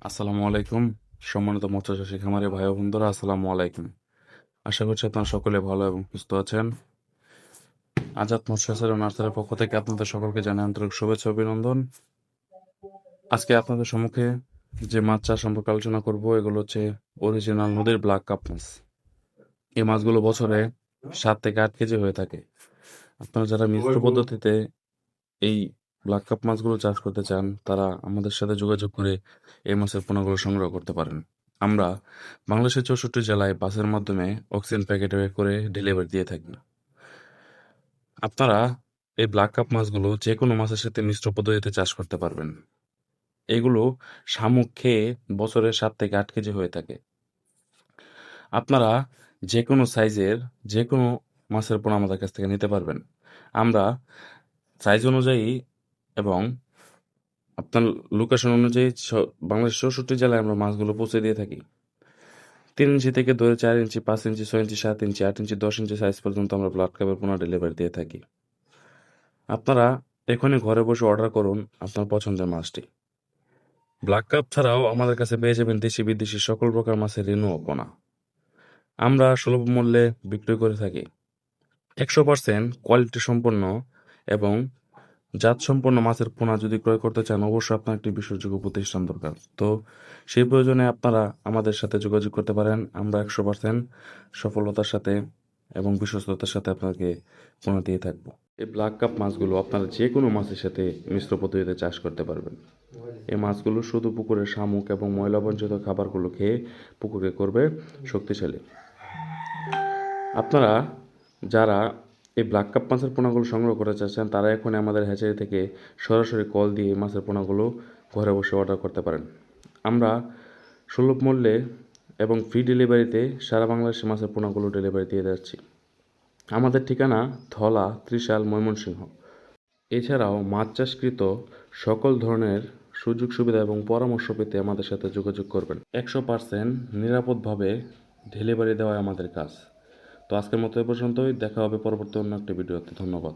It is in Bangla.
আসসালামু আলাইকুম। সম্মানিত মৎস্য চাষী খামারি ভাই ও বন্ধুরা, আসসালামু আলাইকুম। আশা করছি আপনারা সকলে ভালো এবং সুস্থ আছেন। আজাদ মৎস্য চাষী নার্সারির পক্ষ থেকে আপনাদের সকলকে জানাই আন্তরিক শুভেচ্ছা ও অভিনন্দন। আজকে আপনাদের সম্মুখে যে মাছ চাষ সম্পর্কে আলোচনা করব, এগুলো হচ্ছে অরিজিনাল নদীর ব্ল্যাক কাপ মাছ। এই মাছগুলো বছরে 7 থেকে 8 কেজি হয়ে থাকে। আপনারা যারা মিশ্র পদ্ধতিতে এই ব্ল্যাক কাপ মাছগুলো চাষ করতে চান, তারা আমাদের সাথে যোগাযোগ করে এই মাছের পোনাগুলো সংগ্রহ করতে পারেন। আমরা বাংলাদেশের 64 জেলায় বাসের মাধ্যমে অক্সিজেন প্যাকেটে করে ডেলিভারি দিয়ে থাকি। আপনারা এই ব্ল্যাক কাপ মাছগুলো যে কোনো মাছের সাথে মিশ্র পদ্ধতিতে চাষ করতে পারবেন। এগুলো শামুক খেয়ে বছরে 7 থেকে 8 কেজি হয়ে থাকে। আপনারা যে কোনো সাইজের যে কোনো মাছের পোনা আমাদের কাছ থেকে নিতে পারবেন। আমরা সাইজ অনুযায়ী এবং আপনার লোকেশন অনুযায়ী বাংলাদেশের 64 জেলায় আমরা মাছগুলো পৌঁছে দিয়ে থাকি। 3 ইঞ্চি থেকে ধরে 4 ইঞ্চি, 5 ইঞ্চি, 6 ইঞ্চি, 7 ইঞ্চি, 8 ইঞ্চি, 10 ইঞ্চি সাইজ পর্যন্ত আমরা ব্লাড কাপের পোনা ডেলিভারি দিয়ে থাকি। আপনারা এখনই ঘরে বসে অর্ডার করুন আপনার পছন্দের মাছটি। ব্ল্যাক কাপ ছাড়াও আমাদের কাছে পেয়ে যাবেন দেশি বিদেশি সকল প্রকার মাছের রেণু ও পোনা। আমরা সুলভ মূল্যে বিক্রি করে থাকি। 100% কোয়ালিটি সম্পন্ন এবং জাতসম্পন্ন মাছের পোনা যদি ক্রয় করতে চান, অবশ্যই আপনার একটি বিশ্বাসযোগ্য প্রতিষ্ঠান দরকার। তো সেই প্রয়োজনে আপনারা আমাদের সাথে যোগাযোগ করতে পারেন। আমরা 100% সফলতার সাথে এবং বিশ্বস্ততার সাথে আপনাকে পোনা দিয়ে থাকবো। এই ব্ল্যাক কাপ মাছগুলো আপনারা যে কোনো মাছের সাথে মিশ্র পদ্ধতিতে চাষ করতে পারবেন। এই মাছগুলো শুধু পুকুরের শামুক এবং ময়লাবঞ্চিত খাবারগুলো খেয়ে পুকুরকে করবে শক্তিশালী। আপনারা যারা এই ব্ল্যাক কাপ মাছের পোনাগুলো সংগ্রহ করতে চাচ্ছেন, তারা এখন আমাদের হ্যাচারি থেকে সরাসরি কল দিয়ে এই মাছের পোনাগুলো ঘরে বসে অর্ডার করতে পারেন। আমরা সুলভ মূল্যে এবং ফ্রি ডেলিভারিতে সারা বাংলাদেশে মাছের পোনাগুলো ডেলিভারি দিয়ে যাচ্ছি। আমাদের ঠিকানা ধলা, ত্রিশাল, ময়মনসিংহ। এছাড়াও মাছ চাষকৃত সকল ধরনের সুযোগ সুবিধা এবং পরামর্শ পেতে আমাদের সাথে যোগাযোগ করবেন। 100% নিরাপদভাবে ডেলিভারি দেওয়া আমাদের কাজ। তো আজকের মতো এ পর্যন্তই। দেখা হবে পরবর্তী অন্য একটা ভিডিওতে। ধন্যবাদ।